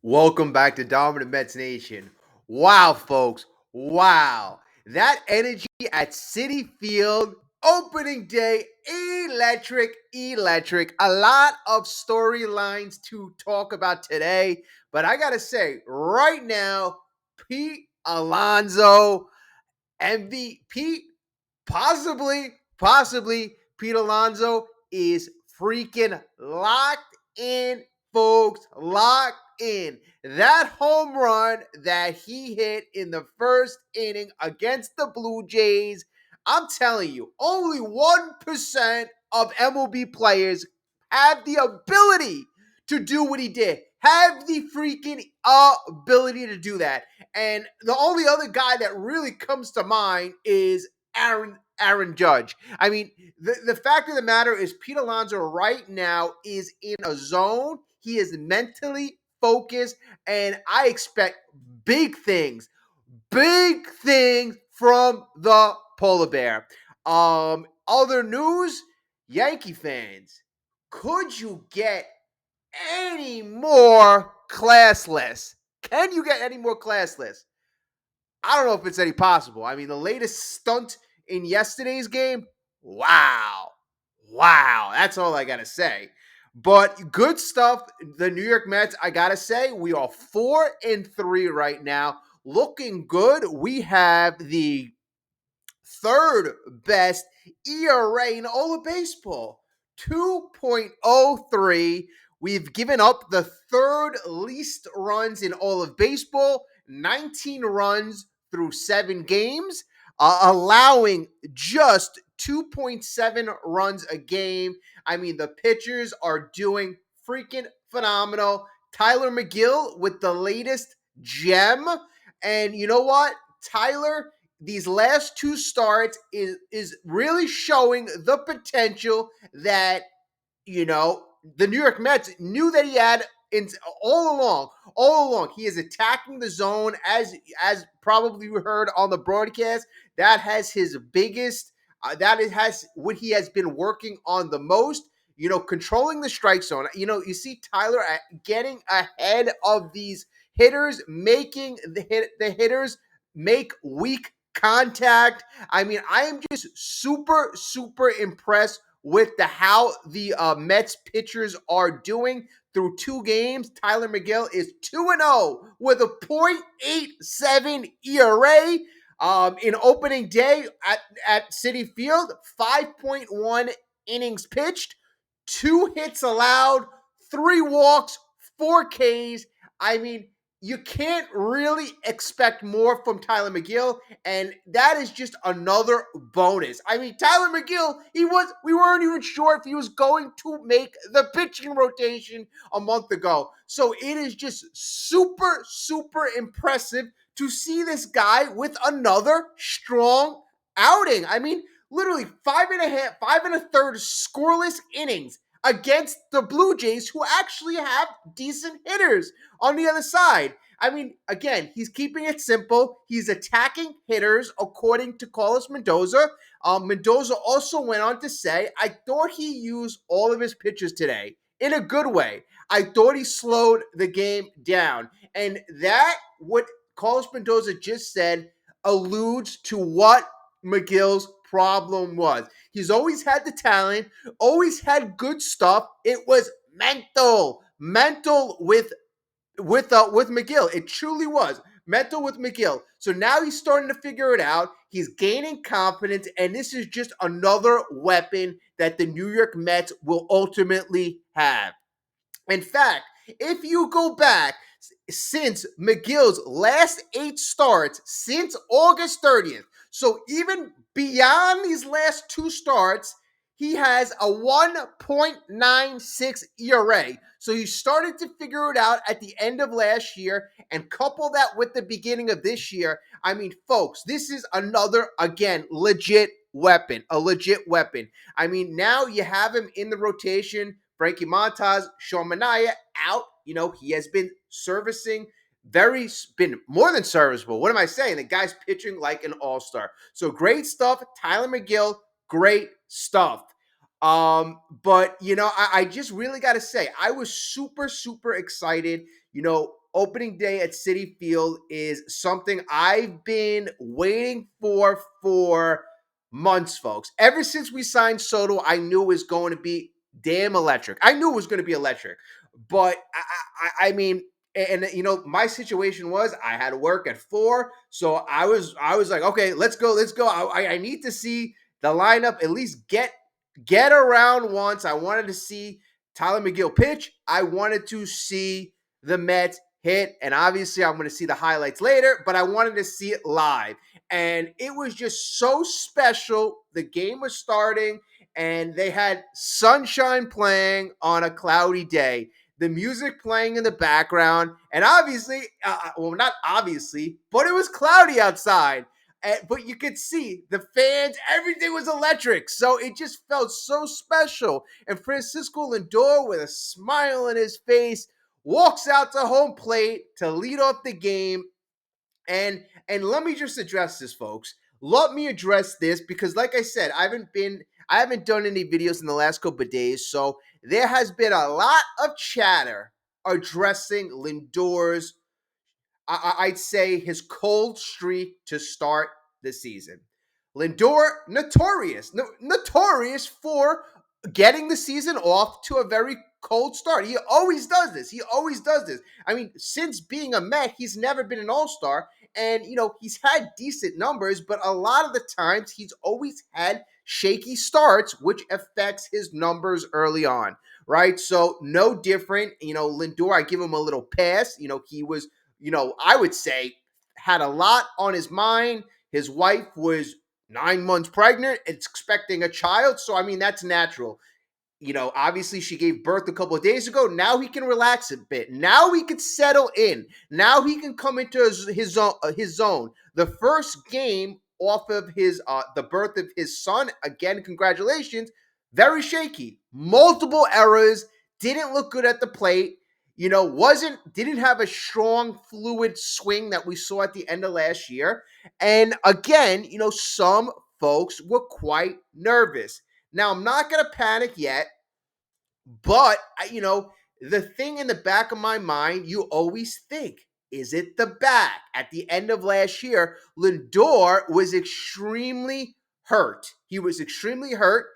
Welcome back to Dominant Mets Nation. Wow, folks. Wow. That energy at Citi Field, opening day, electric, electric. A lot of storylines to talk about today. But I got to say, right now, Pete Alonso, MVP, possibly Pete Alonso is freaking locked in, folks. Locked in. That home run that he hit in the first inning against the Blue Jays, I'm telling you, only 1% of MLB players have the ability to do what he did. Have the freaking ability to do that. And the only other guy that really comes to mind is Aaron Judge. I mean, the fact of the matter is Pete Alonso right now is in a zone. He is mentally focused, and I expect big things from the polar bear. Other news, Yankee fans, could you get any more classless? Can you get any more classless? I don't know if it's any possible. I mean, the latest stunt in yesterday's game, wow. Wow. That's all I got to say. But good stuff. The New York Mets, I got to say, we are 4-3 right now. Looking good. We have the third best ERA in all of baseball, 2.03. We've given up the third least runs in all of baseball, 19 runs through 7 games, allowing just 2.7 runs a game. I mean, the pitchers are doing freaking phenomenal. Tylor Megill with the latest gem. And you know what? Tyler, these last 2 starts is really showing the potential that the New York Mets knew that he had in all along. All along, he is attacking the zone as probably you heard on the broadcast. That has his biggest. Has what he has been working on the most. Controlling the strike zone. You see Tyler getting ahead of these hitters, making the hitters make weak contact. I mean, I am just super impressed with how the Mets pitchers are doing through 2 games. Tylor Megill is 2-0 with a .87 ERA. In opening day at Citi Field, 5.1 innings pitched, 2 hits allowed, 3 walks, 4 Ks. I mean, you can't really expect more from Tylor Megill, and that is just another bonus. I mean, Tylor Megill, we weren't even sure if he was going to make the pitching rotation a month ago. So it is just super impressive to see this guy with another strong outing. I mean, literally 5.5, 5 1/3 scoreless innings against the Blue Jays, who actually have decent hitters on the other side. I mean, again, he's keeping it simple. He's attacking hitters, according to Carlos Mendoza. Mendoza also went on to say, I thought he used all of his pitches today in a good way. I thought he slowed the game down. And that, what Carlos Mendoza just said, alludes to what Megill's problem was. He's always had the talent, always had good stuff. It was mental with Megill. It truly was mental with Megill. So now he's starting to figure it out. He's gaining confidence, and this is just another weapon that the New York Mets will ultimately have. In fact, if you go back since Megill's last 8 starts since August 30th, so even beyond these last 2 starts, he has a 1.96 ERA. So he started to figure it out at the end of last year, and couple that with the beginning of this year. I mean, folks, this is another, again, legit weapon, a legit weapon. I mean, now you have him in the rotation. Frankie Montas, Sean Manaea out. He has been been more than serviceable. What am I saying? The guy's pitching like an all-star. So great stuff. Tylor Megill, great stuff. But I just really got to say, I was super excited. opening day at Citi Field is something I've been waiting for months, folks. Ever since we signed Soto, I knew it was going to be damn electric. I knew it was going to be electric. But I mean, and you know, my situation was I had to work at 4, so I was like, okay, let's go, let's go. I need to see the lineup at least get around once. I wanted to see Tylor Megill pitch. I wanted to see the Mets hit, and obviously I'm going to see the highlights later, but I wanted to see it live. And it was just so special. The game was starting, and they had sunshine playing on a cloudy day, the music playing in the background, and obviously, well, not obviously, but it was cloudy outside. But you could see the fans, everything was electric. So it just felt so special. And Francisco Lindor, with a smile on his face, walks out to home plate to lead off the game. And let me just address this, folks. Let me address this because, like I said, I haven't done any videos in the last couple of days, so there has been a lot of chatter addressing Lindor's, I'd say, his cold streak to start the season. Lindor, notorious for getting the season off to a very cold start. He always does this. He always does this. I mean, since being a Met, he's never been an all-star. And, you know, he's had decent numbers, but a lot of the times he's always had shaky starts, which affects his numbers early on, right? So, no different. You know, Lindor, I give him a little pass. You know, he was, you know, I would say had a lot on his mind. His wife was 9 months pregnant, expecting a child. So, I mean, that's natural. You know, obviously she gave birth a couple of days ago. Now he can relax a bit. Now he can settle in. Now he can come into his zone. The first game off of his the birth of his son. Again, congratulations. Very shaky. Multiple errors. Didn't look good at the plate. You know, didn't have a strong fluid swing that we saw at the end of last year. And again, you know, some folks were quite nervous. Now, I'm not going to panic yet, but, you know, the thing in the back of my mind, you always think, is it the back? At the end of last year, Lindor was extremely hurt. He was extremely hurt,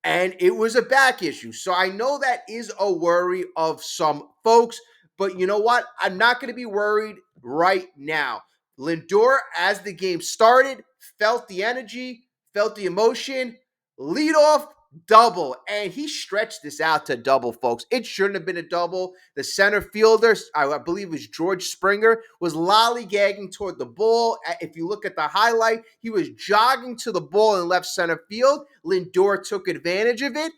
and it was a back issue. So I know that is a worry of some folks, but you know what? I'm not going to be worried right now. Lindor, as the game started, felt the energy, felt the emotion, lead off double, and he stretched this out to double, folks. It shouldn't have been a double. The center fielder, I believe it was George Springer, was lollygagging toward the ball. If you look at the highlight, he was jogging to the ball in left center field. Lindor took advantage of it,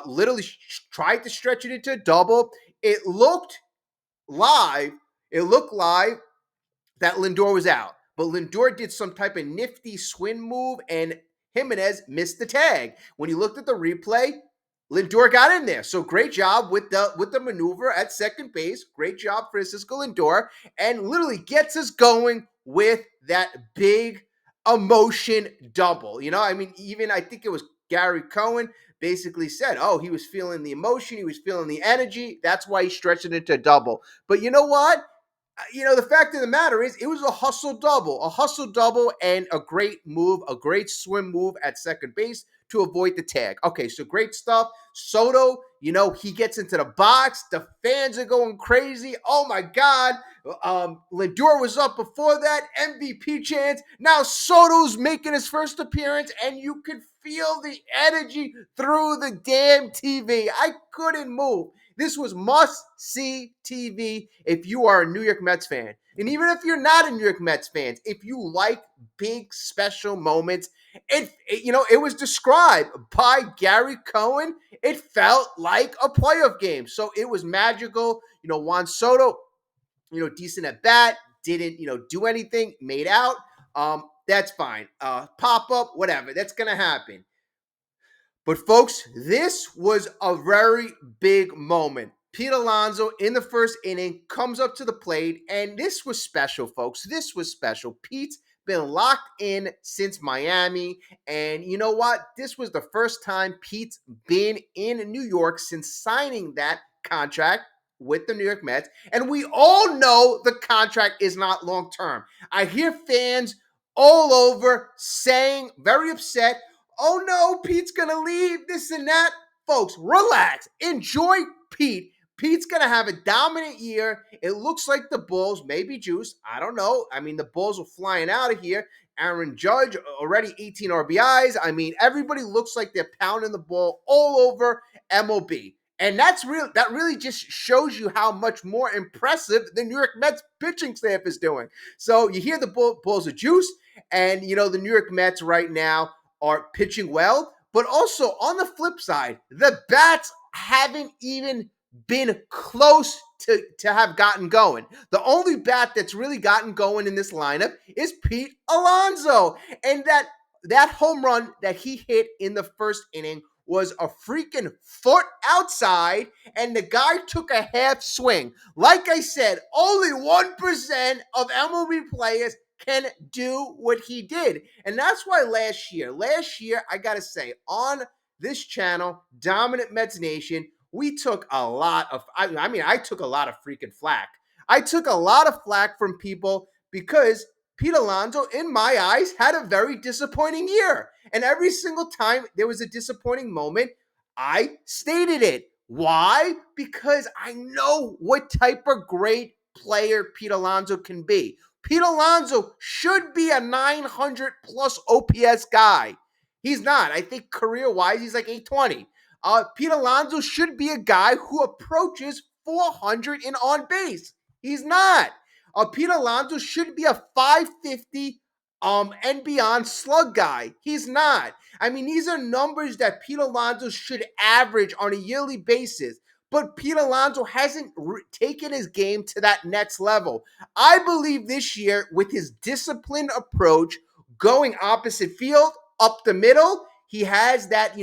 literally tried to stretch it into a double. It looked live. It looked live that Lindor was out. But Lindor did some type of nifty swing move, and Jimenez missed the tag. When you looked at the replay, Lindor got in there. So great job with the maneuver at second base. Great job, Francisco Lindor, and literally gets us going with that big emotion double. You know, I mean, even I think it was Gary Cohen basically said, oh, he was feeling the emotion, he was feeling the energy. That's why he stretched it into a double. But you know what? You know, the fact of the matter is it was a hustle double and a great move, a great swim move at second base to avoid the tag. Okay, so great stuff. Soto, you know, he gets into the box. The fans are going crazy. Oh my God. Lindor was up before that. MVP chance. Now Soto's making his first appearance, and you could feel the energy through the damn TV. I couldn't move. This was must-see TV if you are a New York Mets fan. And even if you're not a New York Mets fan, if you like big special moments, it was described by Gary Cohen. It felt like a playoff game. So it was magical. You know, Juan Soto, you know, decent at bat, didn't, you know, do anything, made out. That's fine. Pop up, whatever. That's going to happen. But folks, this was a very big moment. Pete Alonso in the first inning comes up to the plate, and this was special, folks. This was special. Pete's been locked in since Miami, and you know what? This was the first time Pete's been in New York since signing that contract. with the New York Mets, and we all know the contract is not long term. I hear fans all over saying, very upset, oh no, Pete's gonna leave, this and that. Folks, relax. Enjoy Pete. Pete's going to have a dominant year. It looks like the Bulls, maybe juice. I don't know. I mean, the Bulls are flying out of here. Aaron Judge, already 18 RBIs. I mean, everybody looks like they're pounding the ball all over MLB. And that really just shows you how much more impressive the New York Mets pitching staff is doing. So you hear the Bulls are juice, and, the New York Mets right now are pitching well. But also, on the flip side, the bats haven't even been close to have gotten going. The only bat that's really gotten going in this lineup is Pete Alonso. And that home run that he hit in the first inning was a freaking foot outside, and the guy took a half swing. Like I said, only 1% of MLB players can do what he did. And that's why last year, I got to say, on this channel, Dominant Mets Nation, we took a lot of, I took a lot of freaking flack. I took a lot of flack from people because Pete Alonso, in my eyes, had a very disappointing year. And every single time there was a disappointing moment, I stated it. Why? Because I know what type of great player Pete Alonso can be. Pete Alonso should be a 900 plus OPS guy. He's not. I think career-wise, he's like 820. Pete Alonso should be a guy who approaches 400 in on base. He's not. Pete Alonso should be a 550 and beyond slug guy. He's not. I mean, these are numbers that Pete Alonso should average on a yearly basis. But Pete Alonso hasn't taken his game to that next level. I believe this year, with his disciplined approach, going opposite field, up the middle, he has that,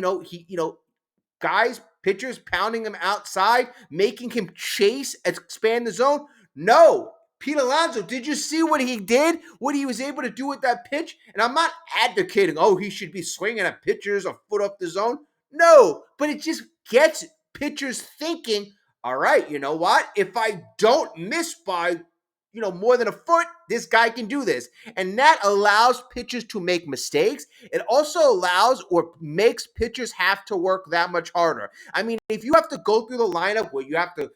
guys, pitchers pounding him outside, making him chase, expand the zone. No. Pete Alonso, did you see what he did? What he was able to do with that pitch? And I'm not advocating, he should be swinging at pitchers a foot up the zone. No, but it just gets pitchers thinking, all right, you know what? If I don't miss by, more than a foot, this guy can do this. And that allows pitchers to make mistakes. It also allows or makes pitchers have to work that much harder. I mean, if you have to go through the lineup where you have to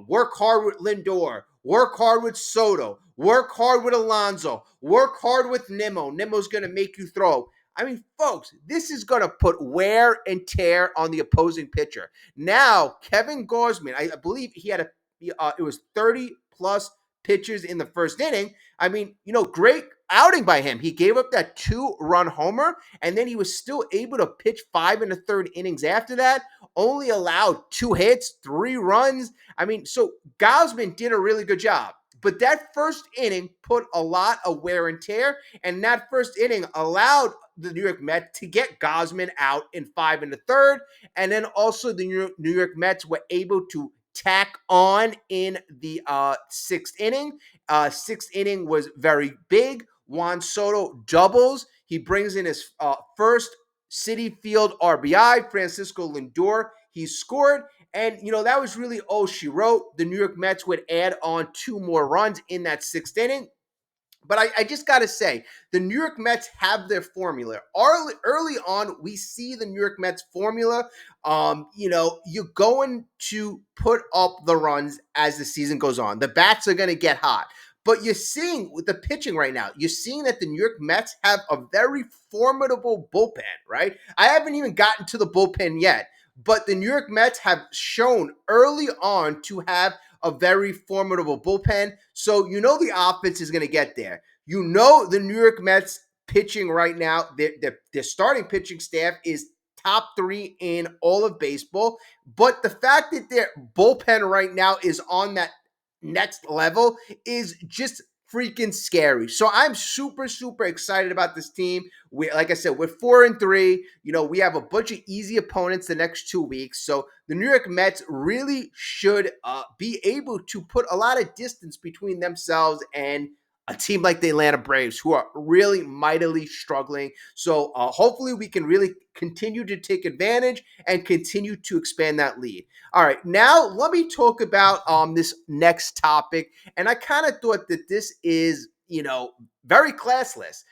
work hard with Lindor, work hard with Soto, work hard with Alonso, work hard with Nimmo. Nimmo's going to make you throw. I mean, folks, this is going to put wear and tear on the opposing pitcher. Now, Kevin Gausman, I believe he had it was 30 plus pitches in the first inning. I mean, great outing by him. He gave up that 2-run homer, and then he was still able to pitch 5 1/3 innings after that, only allowed 2 hits, 3 runs. I mean, so Gausman did a really good job. But that first inning put a lot of wear and tear, and that first inning allowed the New York Mets to get Gausman out in 5 1/3, and then also the New York Mets were able to tack on in the 6th inning. 6th inning was very big. Juan Soto doubles. He brings in his first Citi Field RBI. Francisco Lindor, he scored. And, that was really all she wrote. The New York Mets would add on 2 more runs in that 6th inning. But I just got to say, the New York Mets have their formula. Early on, we see the New York Mets formula. You're going to put up the runs as the season goes on. The bats are going to get hot. But you're seeing with the pitching right now, you're seeing that the New York Mets have a very formidable bullpen, right? I haven't even gotten to the bullpen yet. But the New York Mets have shown early on to have a very formidable bullpen. So the offense is going to get there. The New York Mets pitching right now, their starting pitching staff is top 3 in all of baseball. But the fact that their bullpen right now is on that next level is just freaking scary. So I'm super, super excited about this team. Like I said, we're 4-3. We have a bunch of easy opponents the next 2 weeks. So the New York Mets really should be able to put a lot of distance between themselves and a team like the Atlanta Braves, who are really mightily struggling. So hopefully we can really continue to take advantage and continue to expand that lead. All right, now let me talk about this next topic. And I kind of thought that this is, very classless.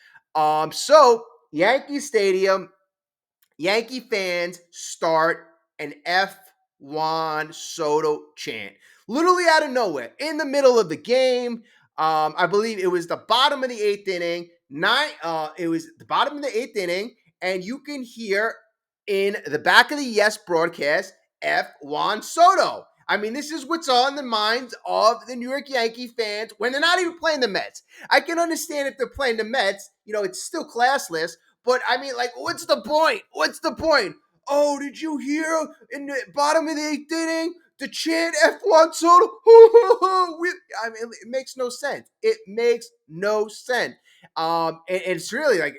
So Yankee Stadium, Yankee fans start an F Juan Soto chant. Literally out of nowhere, in the middle of the game. I believe it was the bottom of the eighth inning. It was the bottom of the eighth inning, and you can hear in the back of the Yes broadcast, F Juan Soto. I mean, this is what's on the minds of the New York Yankee fans when they're not even playing the Mets. I can understand if they're playing the Mets, it's still classless, but I mean, like, what's the point? What's the point? Oh, did you hear in the bottom of the eighth inning the chant F1 Soto? I mean, it makes no sense. It makes no sense. And it's really like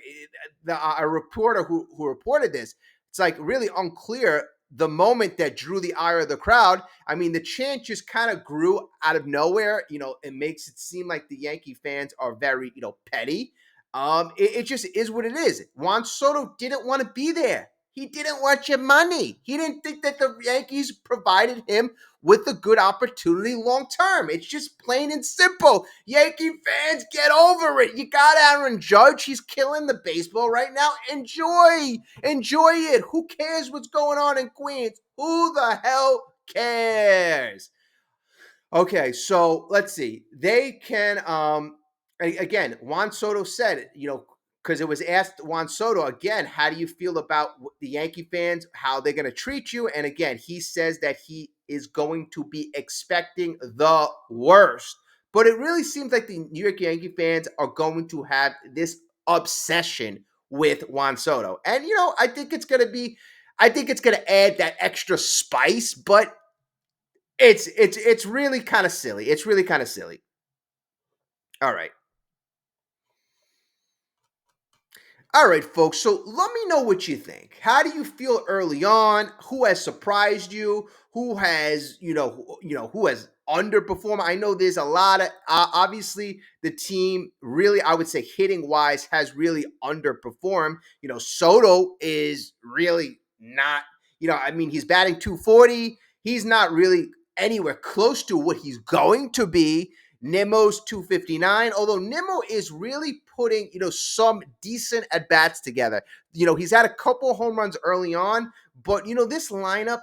a reporter who reported this. It's like really unclear the moment that drew the ire of the crowd. I mean, the chant just kind of grew out of nowhere. It makes it seem like the Yankee fans are very, petty. It just is what it is. Juan Soto didn't want to be there. He didn't want your money. He didn't think that the Yankees provided him with a good opportunity long term. It's just plain and simple. Yankee fans, get over it. You got Aaron Judge. He's killing the baseball right now. Enjoy it. Who cares what's going on in Queens? Who the hell cares? Okay, so let's see. They can again, Juan Soto said it, because it was asked Juan Soto again, how do you feel about the Yankee fans, how they're going to treat you? And again, he says that he is going to be expecting the worst. But it really seems like the New York Yankee fans are going to have this obsession with Juan Soto. And I think it's going to add that extra spice, but it's really kind of silly. It's really kind of silly. All right. All right, folks. So let me know what you think. How do you feel early on? Who has surprised you? Who has, who has underperformed? I know there's a lot of obviously the team really, I would say, hitting wise has really underperformed. Soto is really not. I mean, he's batting 240. He's not really anywhere close to what he's going to be. Nimmo's 259, although Nimmo is really putting, some decent at-bats together. He's had a couple home runs early on, but, this lineup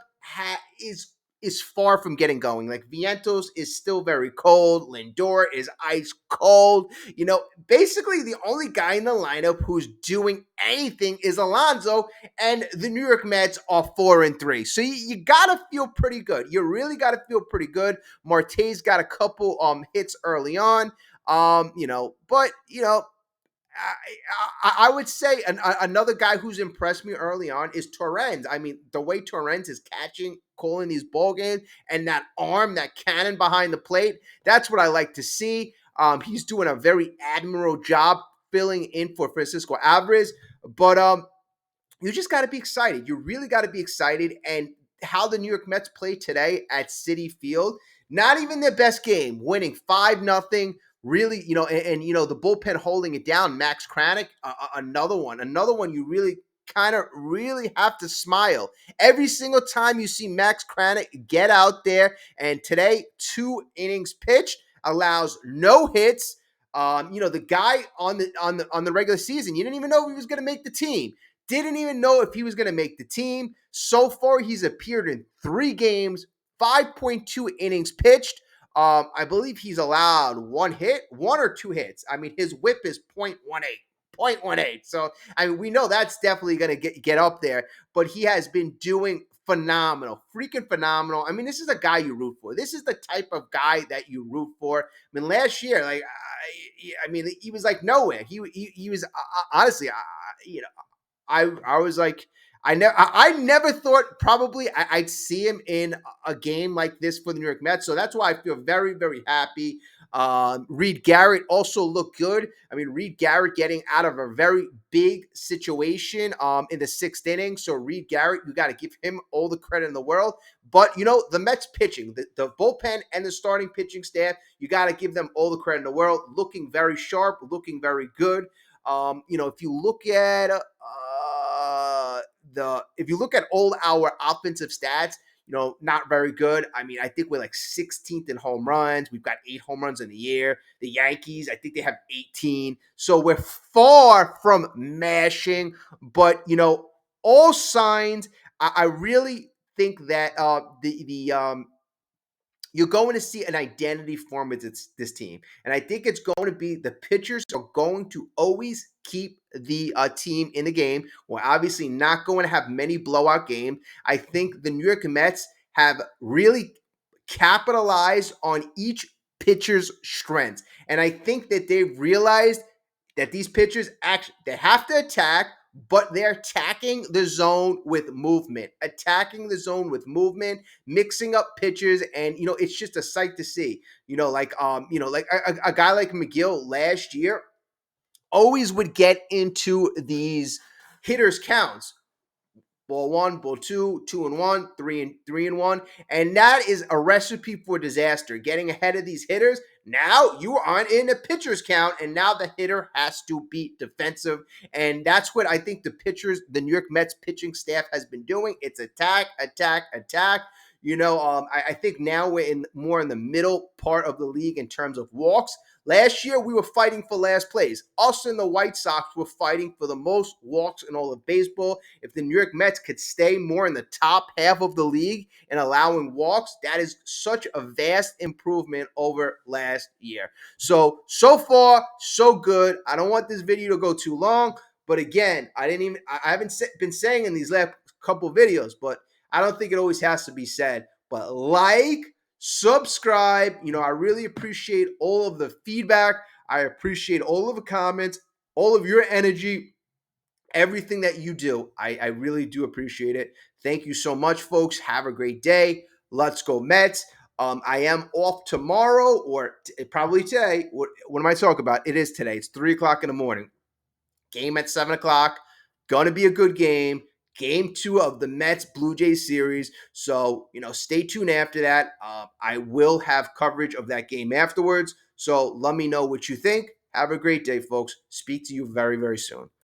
is far from getting going. Like, Vientos is still very cold. Lindor is ice cold. Basically the only guy in the lineup who's doing anything is Alonso, and the New York Mets are 4-3. So you gotta feel pretty good. You really gotta feel pretty good. Marte's got a couple hits early on. But I would say another guy who's impressed me early on is Torrens. I mean, the way Torrens is catching, calling these ball games, and that arm, that cannon behind the plate, that's what I like to see. He's doing a very admirable job filling in for Francisco Alvarez. But you just got to be excited. You really got to be excited. And how the New York Mets played today at Citi Field, not even their best game, winning 5-0. Really, the bullpen holding it down. Max Kranick, another one you really kind of really have to smile every single time you see Max Kranick get out there. And today, 2 innings pitched, allows no hits. The guy on the regular season, you didn't even know if he was going to make the team. Didn't even know if he was going to make the team. So far, he's appeared in 3 games, 5.2 innings pitched. I believe he's allowed 1 hit, 1 or 2 hits. I mean, his whip is 0.18. So, I mean, we know that's definitely going to get up there, but he has been doing phenomenal, freaking phenomenal. I mean, this is a guy you root for. This is the type of guy that you root for. I mean, last year, like, I mean, he was like nowhere. He was honestly, I was like, I never thought probably I'd see him in a game like this for the New York Mets. So that's why I feel very, very happy. Reed Garrett also looked good. I mean, Reed Garrett getting out of a very big situation in the sixth inning. So Reed Garrett, you got to give him all the credit in the world. But, the Mets pitching, the bullpen and the starting pitching staff, you got to give them all the credit in the world. Looking very sharp, looking very good. If you look at if you look at all our offensive stats, not very good. I mean, I think we're like 16th in home runs. We've got 8 home runs in the year. The Yankees, I think they have 18. So we're far from mashing. But, all signs, I really think that you're going to see an identity form with this team. And I think it's going to be the pitchers are going to always keep the team in the game. We're obviously not going to have many blowout games. I think the New York Mets have really capitalized on each pitcher's strengths. And I think that they've realized that these pitchers actually they have to attack, but they're attacking the zone with movement, mixing up pitches, and it's just a sight to see. Like a guy like Megill last year always would get into these hitters counts. Ball one, ball two, 2-1, 3-1. And that is a recipe for disaster. Getting ahead of these hitters. Now you aren't in a pitcher's count, and now the hitter has to be defensive. And that's what I think the New York Mets pitching staff has been doing. It's attack, attack, attack. I think now we're more in the middle part of the league in terms of walks. Last year, we were fighting for last place. Us and the White Sox were fighting for the most walks in all of baseball. If the New York Mets could stay more in the top half of the league and allowing walks, that is such a vast improvement over last year. So far, so good. I don't want this video to go too long, but again, I haven't been saying in these last couple videos, but I don't think it always has to be said. But subscribe. I really appreciate all of the feedback. I appreciate all of the comments, all of your energy, everything that you do. I really do appreciate it. Thank you so much, folks. Have a great day. Let's go Mets. I am off tomorrow or probably today. What am I talking about? It is today. It's 3 o'clock in the morning. Game at 7 o'clock. Going to be a good game. Game 2 of the Mets Blue Jays series. So, stay tuned after that. I will have coverage of that game afterwards. So let me know what you think. Have a great day, folks. Speak to you very, very soon.